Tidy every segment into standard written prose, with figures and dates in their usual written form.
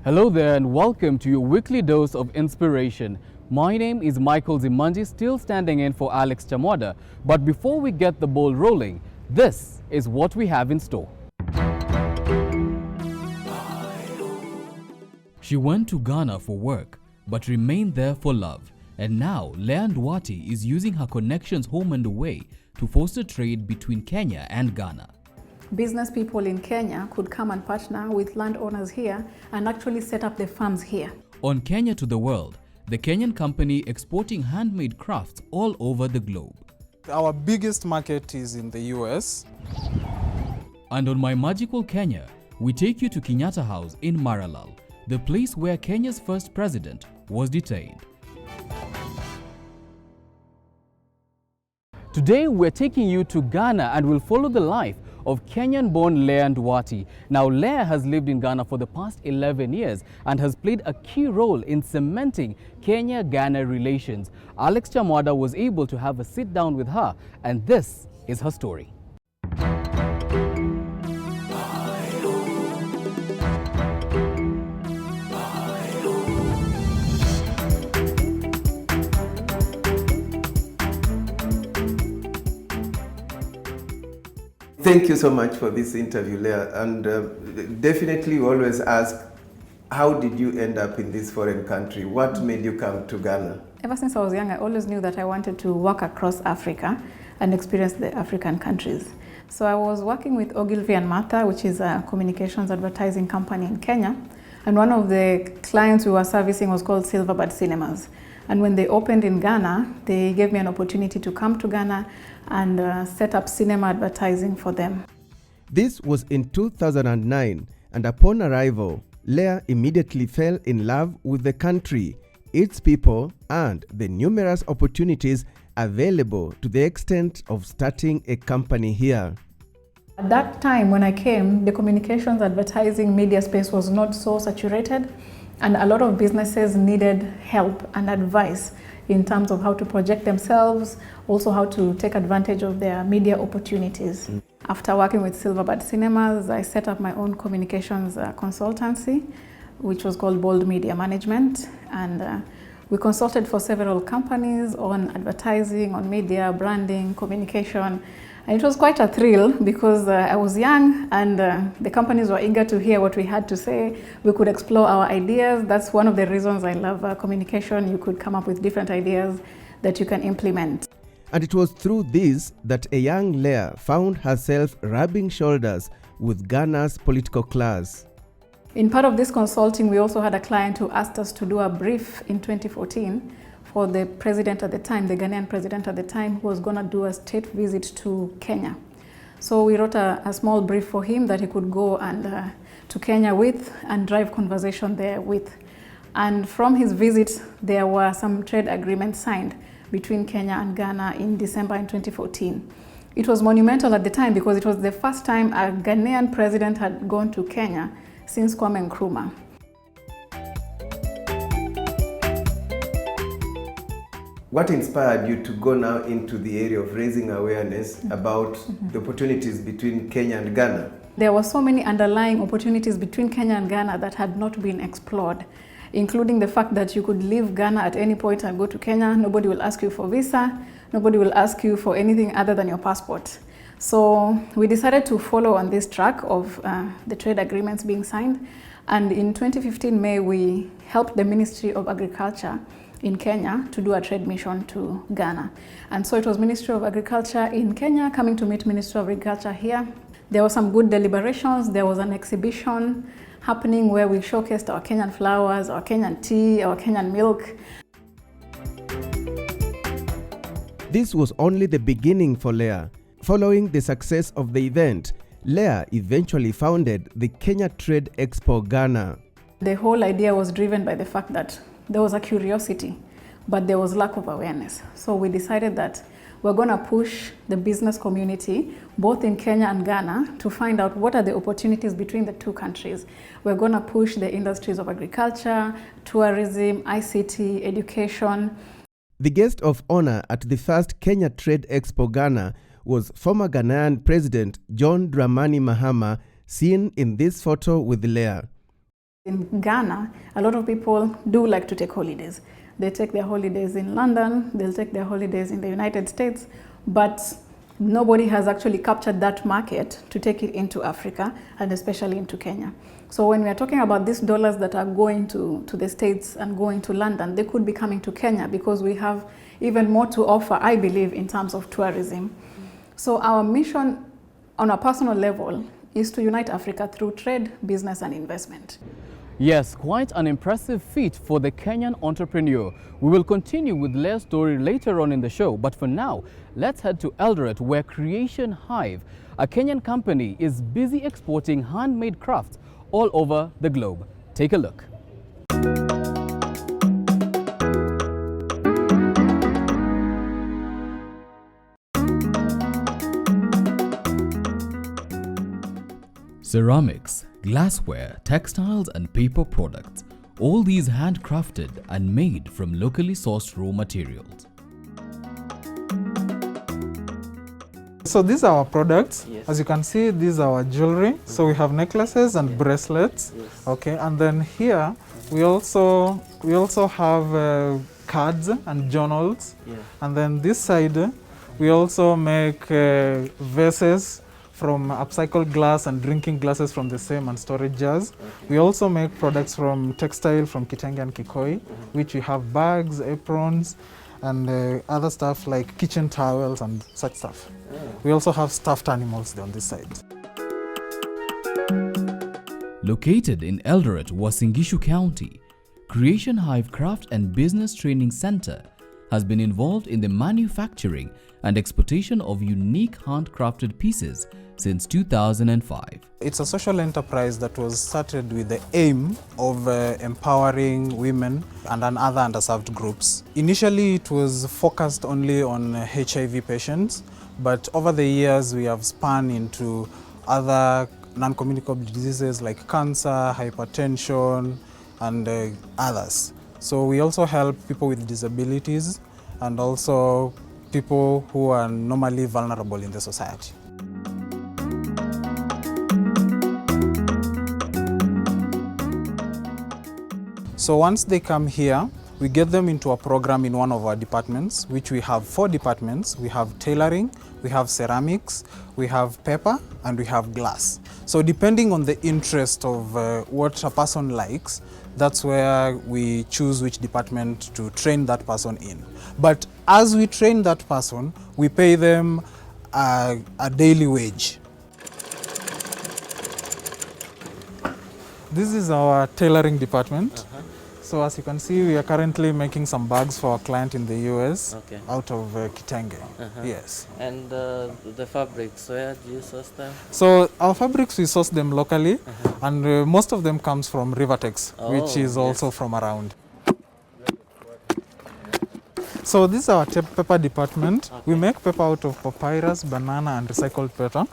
Hello there and welcome to your weekly dose of inspiration. My name is Michael Zimanji, still standing in for Alex Chamwada. But before we get the ball rolling, this is what we have in store. She went to Ghana for work, but remained there for love. And now, Leah Nduati is using her connections home and away to foster trade between Kenya and Ghana. Business people in Kenya could come and partner with landowners here and actually set up their farms here. On Kenya to the World, the Kenyan company exporting handmade crafts all over the globe. Our biggest market is in the US. And on My Magical Kenya, we take you to Kenyatta House in Maralal, the place where Kenya's first president was detained. Today we're taking you to Ghana and we'll follow the life of Kenyan-born Leah Nduati. Now, Leah has lived in Ghana for the past 11 years and has played a key role in cementing Kenya-Ghana relations. Alex Chamwada was able to have a sit down with her, and this is her story. Thank you so much for this interview, Leah. And definitely we always ask, how did you end up in this foreign country? What made you come to Ghana? Ever since I was young, I always knew that I wanted to walk across Africa and experience the African countries. So I was working with Ogilvy and Mather, which is a communications advertising company in Kenya. And one of the clients we were servicing was called Silverbird Cinemas. And when they opened in Ghana, they gave me an opportunity to come to Ghana and set up cinema advertising for them. This was in 2009, and upon arrival, Leah immediately fell in love with the country, its people, and the numerous opportunities available to the extent of starting a company here. At that time when I came, the communications advertising media space was not so saturated, and a lot of businesses needed help and advice in terms of how to project themselves, also how to take advantage of their media opportunities. After working with Silverbird Cinemas, I set up my own communications consultancy, which was called Bold Media Management. And we consulted for several companies on advertising, on media, branding, communication. And it was quite a thrill because I was young and the companies were eager to hear what we had to say. We could explore our ideas. That's one of the reasons I love communication. You could come up with different ideas that you can implement. And it was through this that a young Leah found herself rubbing shoulders with Ghana's political class. In part of this consulting, we also had a client who asked us to do a brief in 2014 for the president at the time, the Ghanaian president at the time, who was going to do a state visit to Kenya. So we wrote a small brief for him that he could go and to Kenya with and drive conversation there with. And from his visit, there were some trade agreements signed between Kenya and Ghana in December in 2014. It was monumental at the time because it was the first time a Ghanaian president had gone to Kenya since Kwame Nkrumah. What inspired you to go now into the area of raising awareness about the opportunities between Kenya and Ghana? There were so many underlying opportunities between Kenya and Ghana that had not been explored, including the fact that you could leave Ghana at any point and go to Kenya. Nobody will ask you for visa. Nobody will ask you for anything other than your passport. So we decided to follow on this track of the trade agreements being signed. And in 2015 May, we helped the Ministry of Agriculture in Kenya to do a trade mission to Ghana. And so it was Ministry of Agriculture in Kenya coming to meet Ministry of Agriculture here. There were some good deliberations. There was an exhibition happening where we showcased our Kenyan flowers, our Kenyan tea, our Kenyan milk. This was only the beginning for Leah. Following the success of the event, Leah eventually founded the Kenya Trade Expo Ghana. The whole idea was driven by the fact that there was a curiosity, but there was lack of awareness. So we decided that we're going to push the business community, both in Kenya and Ghana, to find out what are the opportunities between the two countries. We're going to push the industries of agriculture, tourism, ICT, education. The guest of honor at the first Kenya Trade Expo Ghana was former Ghanaian President John Dramani Mahama, seen in this photo with Leah. In Ghana, a lot of people do like to take holidays. They take their holidays in London, they'll take their holidays in the United States, but nobody has actually captured that market to take it into Africa and especially into Kenya. So when we are talking about these dollars that are going to the States and going to London, they could be coming to Kenya because we have even more to offer, I believe, in terms of tourism. So our mission on a personal level is to unite Africa through trade, business and investment. Yes, quite an impressive feat for the Kenyan entrepreneur. We will continue with Leah's story later on in the show, but for now, let's head to Eldoret, where Creation Hive, a Kenyan company, is busy exporting handmade crafts all over the globe. Take a look. Ceramics, glassware, textiles and paper products, all these handcrafted and made from locally sourced raw materials. So these are our products. Yes. As you can see, these are our jewelry. So we have necklaces and bracelets. Yes. Okay, and then here we also have cards and journals. Yeah. And then this side we also make vases from upcycled glass and drinking glasses from the same and storage jars. Okay. We also make products from textile from Kitenge and Kikoi, which we have bags, aprons, and other stuff like kitchen towels and such stuff. Oh. We also have stuffed animals on this side. Located in Eldoret, Uasin Gishu County, Creation Hive Craft and Business Training Center has been involved in the manufacturing and exportation of unique handcrafted pieces since 2005. It's a social enterprise that was started with the aim of empowering women and other underserved groups. Initially, it was focused only on HIV patients, but over the years we have spun into other non-communicable diseases like cancer, hypertension, and others. So we also help people with disabilities and also people who are normally vulnerable in the society. So once they come here, we get them into a program in one of our departments, which we have 4 departments. We have tailoring, we have ceramics, we have paper, and we have glass. So depending on the interest of what a person likes, that's where we choose which department to train that person in. But as we train that person, we pay them a daily wage. This is our tailoring department. So as you can see, we are currently making some bags for our client in the US out of Kitenge. Yes. And the fabrics, where do you source them? So our fabrics, we source them locally, and most of them comes from Rivertex, which is also from around. So this is our paper department. We make paper out of papyrus, banana, and recycled paper.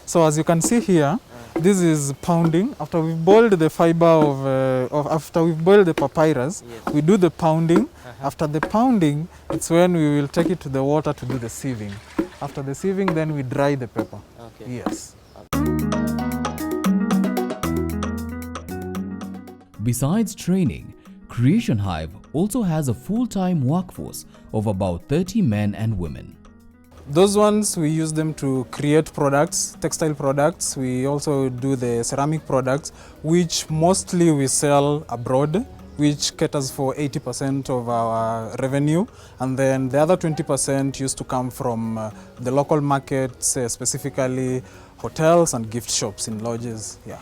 So as you can see here, this is pounding. After we've boiled the fiber after we've boiled the papyrus, we do the pounding. After the pounding, it's when we will take it to the water to do the sieving. After the sieving, then we dry the paper. Okay. Yes. Besides training, Creation Hive also has a full-time workforce of about 30 men and women. Those ones, we use them to create products, textile products. We also do the ceramic products, which mostly we sell abroad, which caters for 80% of our revenue. And then the other 20% used to come from the local markets, specifically hotels and gift shops in lodges. Yeah.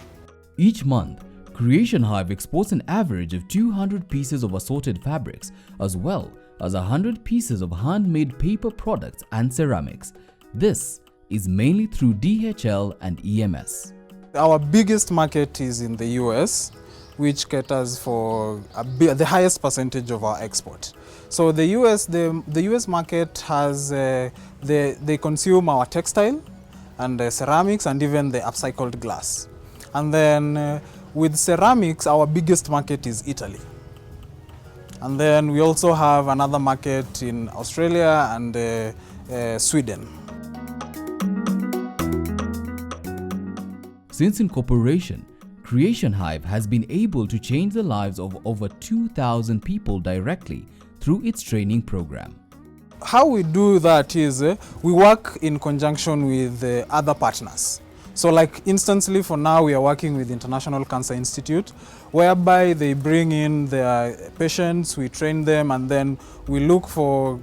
Each month, Creation Hive exports an average of 200 pieces of assorted fabrics, as well as 100 pieces of handmade paper products and ceramics. This is mainly through DHL and EMS. Our biggest market is in the US, which caters for the highest percentage of our export. So the US market has, they consume our textile and the ceramics and even the upcycled glass. And then with ceramics, our biggest market is Italy. And then we also have another market in Australia and Sweden. Since incorporation, Creation Hive has been able to change the lives of over 2,000 people directly through its training program. How we do that is we work in conjunction with other partners. So like instantly for now we are working with International Cancer Institute, whereby they bring in their patients, we train them, and then we look for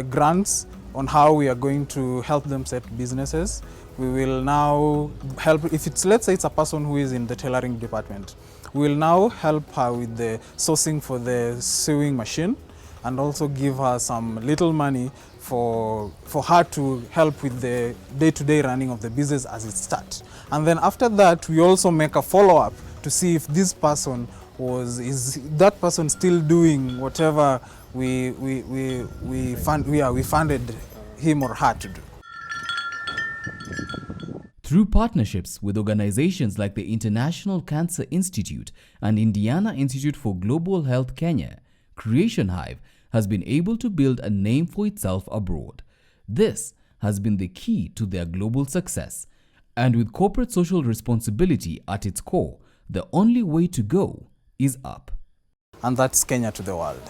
grants on how we are going to help them set businesses. We will now help, if it's, let's say it's a person who is in the tailoring department, we will now help her with the sourcing for the sewing machine, and also give her some little money for her to help with the day-to-day running of the business as it starts. And then after that, we also make a follow-up to see if this person is that person still doing whatever we funded him or her to do. Through partnerships with organizations like the International Cancer Institute and Indiana Institute for Global Health Kenya, Creation Hive has been able to build a name for itself abroad. This has been the key to their global success. And with corporate social responsibility at its core, the only way to go is up. And that's Kenya to the world.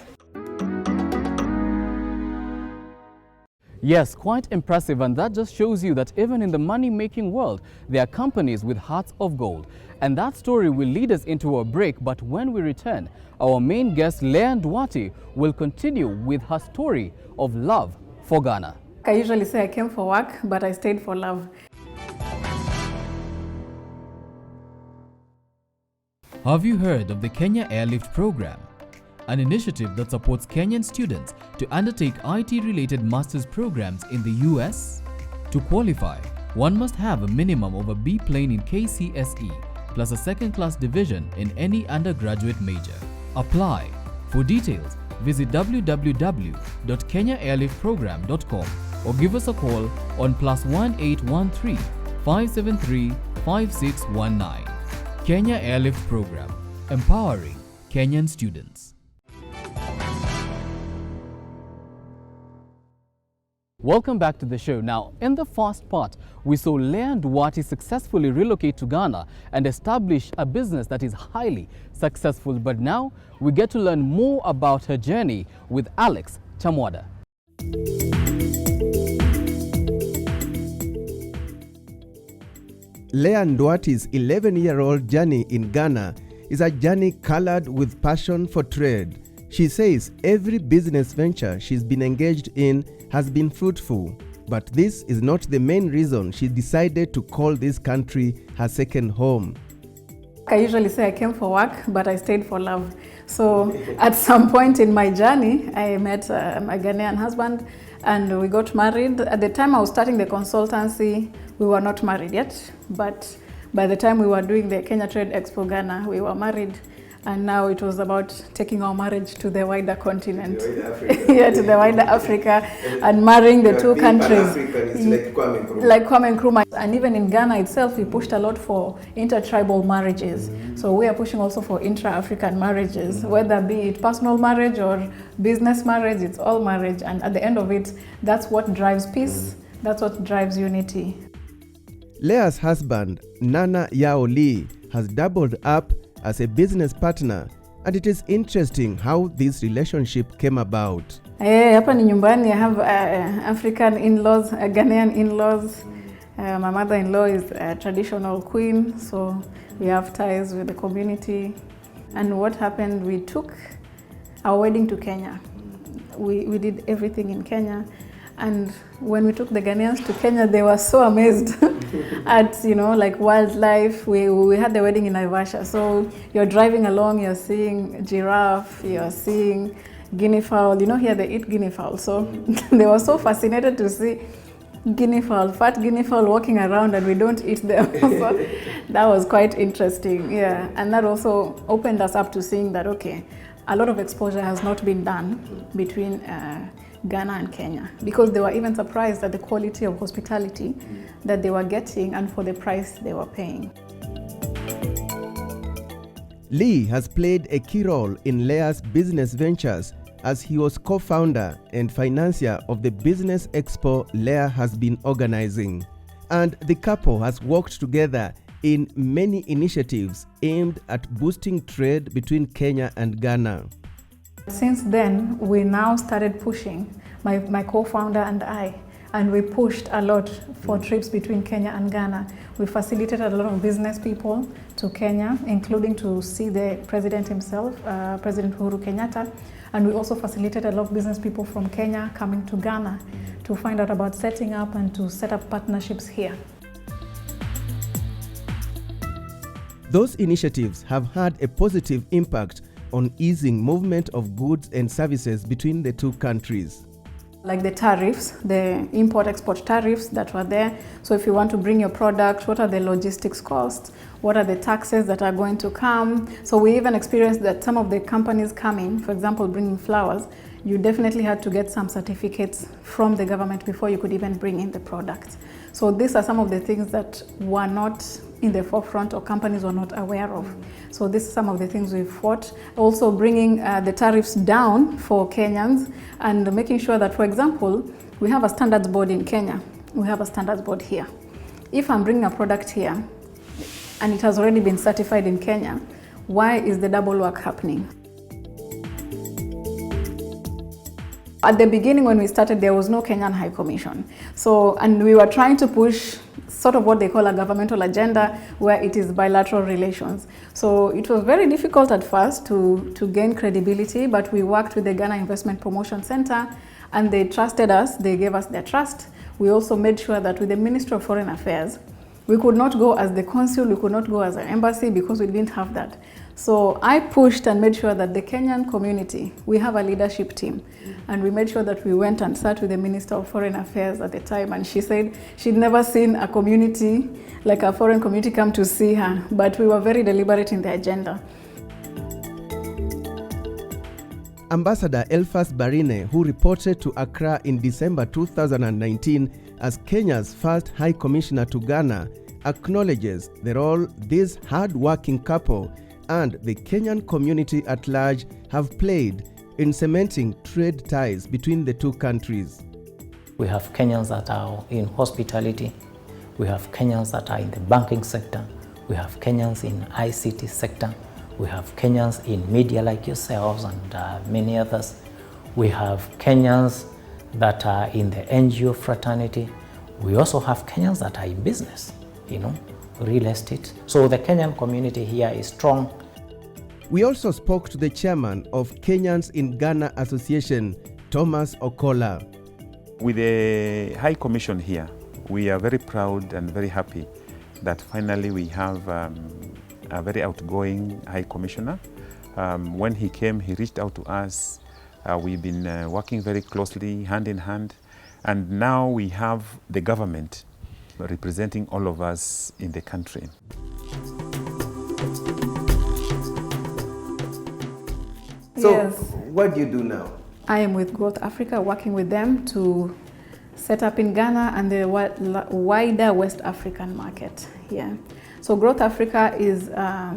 Yes, quite impressive, and that just shows you that even in the money-making world, there are companies with hearts of gold. And that story will lead us into a break, but when we return, our main guest, Leah Nduati, will continue with her story of love for Ghana. I usually say I came for work, but I stayed for love. Have you heard of the Kenya Airlift Program? An initiative that supports Kenyan students to undertake IT-related master's programs in the US? To qualify, one must have a minimum of a B plane in KCSE plus a second-class division in any undergraduate major. Apply. For details, visit www.kenyaairliftprogram.com or give us a call on +1813 573 5619. Kenya Airlift Program, empowering Kenyan students. Welcome back to the show. Now, in the first part, we saw Leah Nduati successfully relocate to Ghana and establish a business that is highly successful. But now, we get to learn more about her journey with Alex Chamwada. Leah Nduati's 11-year-old journey in Ghana is a journey colored with passion for trade. She says every business venture she's been engaged in has been fruitful, but this is not the main reason she decided to call this country her second home. I usually say I came for work, but I stayed for love. So at some point in my journey, I met my Ghanaian husband and we got married. At the time I was starting the consultancy, we were not married yet, but by the time we were doing the Kenya Trade Expo Ghana, we were married. And now it was about taking our marriage to the wider continent. Yeah, to the wider Africa and marrying the two countries. Like Kwame Nkrumah. And even in Ghana itself, we pushed a lot for intertribal marriages. So we are pushing also for intra-African marriages, whether be it personal marriage or business marriage, it's all marriage. And at the end of it, that's what drives peace, that's what drives unity. Leah's husband, Nana Yao Lee, has doubled up as a business partner, and it is interesting how this relationship came about. Hapa ni nyumbani, I have African in-laws, Ghanaian in-laws. My mother-in-law is a traditional queen, so we have ties with the community. And what happened, we took our wedding to Kenya. We did everything in Kenya. And when we took the Ghanaians to Kenya, they were so amazed at, like wildlife. We had the wedding in Naivasha. So you're driving along, you're seeing giraffe, you're seeing guinea fowl. Here they eat guinea fowl. So they were so fascinated to see guinea fowl, fat guinea fowl walking around, and we don't eat them. So that was quite interesting, yeah. And that also opened us up to seeing that, okay, a lot of exposure has not been done between Ghana and Kenya, because they were even surprised at the quality of hospitality that they were getting and for the price they were paying. Lee has played a key role in Leah's business ventures as he was co-founder and financier of the business expo Leah has been organizing. And the couple has worked together in many initiatives aimed at boosting trade between Kenya and Ghana. Since then, we now started pushing, my co-founder and I, and we pushed a lot for trips between Kenya and Ghana. We facilitated a lot of business people to Kenya, including to see the president himself, President Uhuru Kenyatta. And we also facilitated a lot of business people from Kenya coming to Ghana to find out about setting up and to set up partnerships here. Those initiatives have had a positive impact on easing movement of goods and services between the two countries. Like the tariffs, the import-export tariffs that were there. So if you want to bring your product, what are the logistics costs? What are the taxes that are going to come? So we even experienced that some of the companies coming, for example, bringing flowers, you definitely had to get some certificates from the government before you could even bring in the product. So these are some of the things that were not in the forefront or companies were not aware of. So this is some of the things we've fought. Also bringing the tariffs down for Kenyans and making sure that, for example, we have a standards board in Kenya. We have a standards board here. If I'm bringing a product here and it has already been certified in Kenya, why is the double work happening? At the beginning when we started, there was no Kenyan High Commission. So, and we were trying to push sort of what they call a governmental agenda where it is bilateral relations. So it was very difficult at first to gain credibility, but we worked with the Ghana Investment Promotion Center and they trusted us, they gave us their trust. We also made sure that with the Ministry of Foreign Affairs, we could not go as the consul, we could not go as an embassy because we didn't have that. So I pushed and made sure that the Kenyan community, we have a leadership team, and we made sure that we went and sat with the Minister of Foreign Affairs at the time, and she said she'd never seen a community, like a foreign community, come to see her, but we were very deliberate in the agenda. Ambassador Elfas Barine, who reported to Accra in December 2019 as Kenya's first High Commissioner to Ghana, acknowledges the role this hard-working couple and the Kenyan community at large have played in cementing trade ties between the two countries. We have Kenyans that are in hospitality, we have Kenyans that are in the banking sector, we have Kenyans in ICT sector, we have Kenyans in media like yourselves and many others. We have Kenyans that are in the NGO fraternity. We also have Kenyans that are in business, real estate. So the Kenyan community here is strong. We also spoke to the chairman of Kenyans in Ghana Association, Thomas Okola. With the High Commission here, we are very proud and very happy that finally we have a very outgoing High Commissioner. When he came, he reached out to us. We've been working very closely, hand in hand, and now we have the government representing all of us in the country. So, yes. What do you do now? I am with Growth Africa, working with them to set up in Ghana and the wider West African market. Yeah. So Growth Africa is a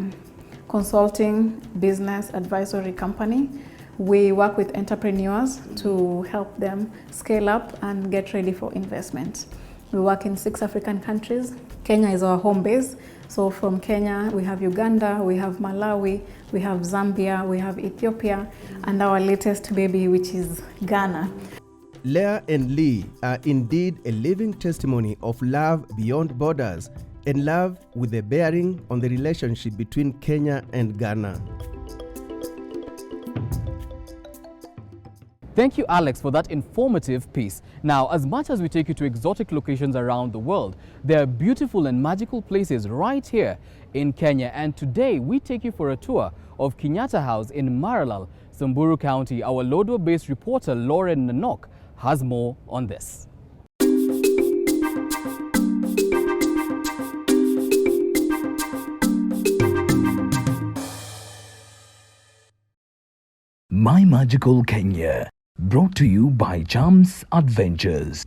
consulting business advisory company. We work with entrepreneurs to help them scale up and get ready for investment. We work in 6 African countries. Kenya is our home base. So from Kenya, we have Uganda, we have Malawi, we have Zambia, we have Ethiopia, and our latest baby, which is Ghana. Leah and Lee are indeed a living testimony of love beyond borders and love with a bearing on the relationship between Kenya and Ghana. Thank you, Alex, for that informative piece. Now, as much as we take you to exotic locations around the world, there are beautiful and magical places right here in Kenya. And today, we take you for a tour of Kenyatta House in Maralal, Samburu County. Our Lodwar-based reporter, Lauren Nanok, has more on this. My Magical Kenya, brought to you by Chams Adventures.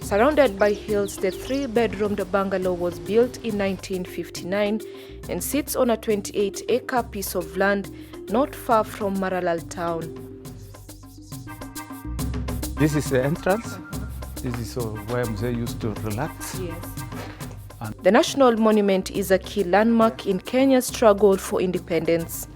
Surrounded by hills, the 3-bedroomed bungalow was built in 1959 and sits on a 28-acre piece of land not far from Maralal town. This is the entrance. This is where Mzee used to relax. Yes. The National Monument is a key landmark in Kenya's struggle for independence.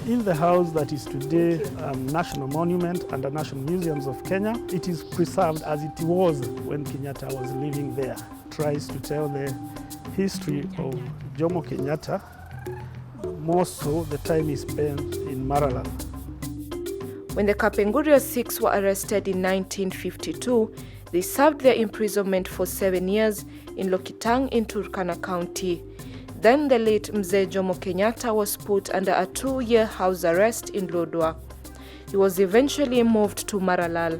In the house that is today National Monument and the National Museums of Kenya, it is preserved as it was when Kenyatta was living there. It tries to tell the history of Jomo Kenyatta, more so the time he spent in Maralal. When the Kapenguria Six were arrested in 1952, they served their imprisonment for 7 years in Lokitang in Turkana County. Then the late Mzee Jomo Kenyatta was put under a 2-year house arrest in Lodwar. He was eventually moved to Maralal.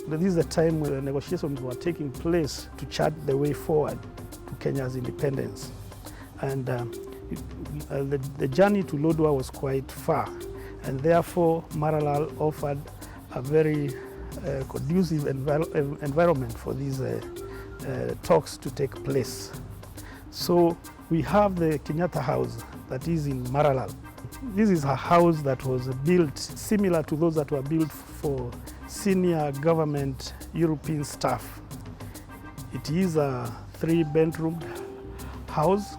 This is the time where negotiations were taking place to chart the way forward to Kenya's independence. And the journey to Lodwar was quite far, and therefore Maralal offered a very conducive environment for these talks to take place. So we have the Kenyatta House that is in Maralal. This is a house that was built similar to those that were built for senior government European staff. It is a 3-bedroom house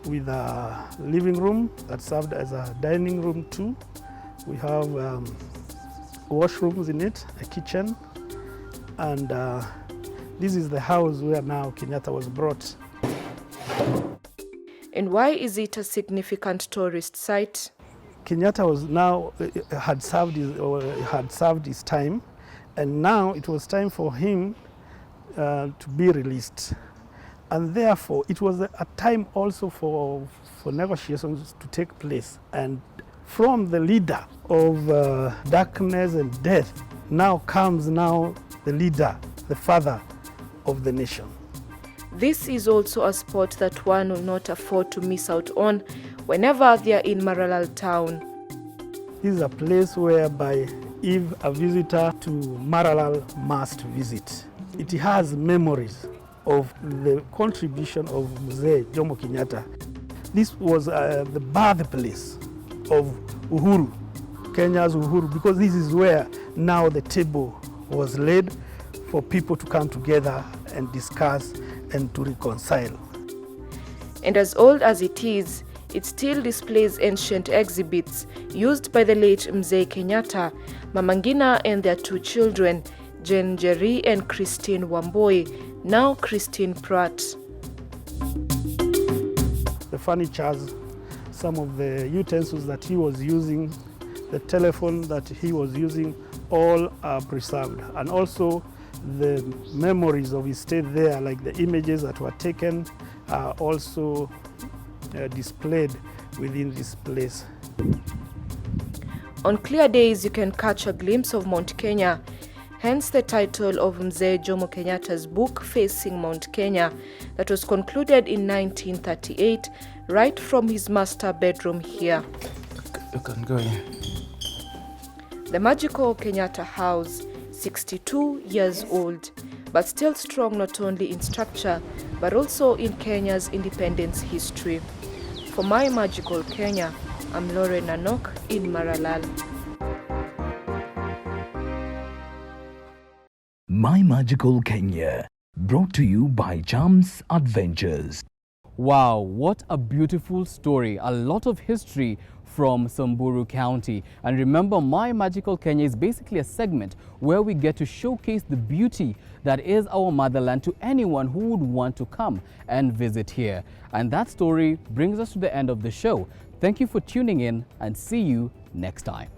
with a living room that served as a dining room too. We have washrooms in it, a kitchen, and this is the house where now Kenyatta was brought. And why is it a significant tourist site? Kenyatta was now had served his time, and now it was time for him to be released. And therefore, it was a time also for negotiations to take place. And from the leader of darkness and death, now comes the leader, the father of the nation. This is also a spot that one will not afford to miss out on whenever they are in Maralal town. This is a place whereby if a visitor to Maralal must visit. It has memories of the contribution of Mzee Jomo Kenyatta. This was the birthplace of Uhuru, Kenya's Uhuru, because this is where now the table was laid for people to come together and discuss and to reconcile. And as old as it is, it still displays ancient exhibits used by the late Mzee Kenyatta, Mama Ngina and their 2 children, Jane Jerry and Christine Wamboi, now Christine Pratt. The furnitures, some of the utensils that he was using, the telephone that he was using, all are preserved. And also the memories of his stay there, like the images that were taken, are also displayed within this place. On clear days, you can catch a glimpse of Mount Kenya, hence the title of Mzee Jomo Kenyatta's book, Facing Mount Kenya, that was concluded in 1938, right from his master bedroom here. You can go in. The magical Kenyatta House, 62 years old, but still strong not only in structure, but also in Kenya's independence history. For My Magical Kenya, I'm Lauren Nanok in Maralal. My Magical Kenya, brought to you by Chams Adventures. Wow, what a beautiful story. A lot of history from Samburu County. And remember, My Magical Kenya is basically a segment where we get to showcase the beauty that is our motherland to anyone who would want to come and visit here. And that story brings us to the end of the show. Thank you for tuning in and see you next time.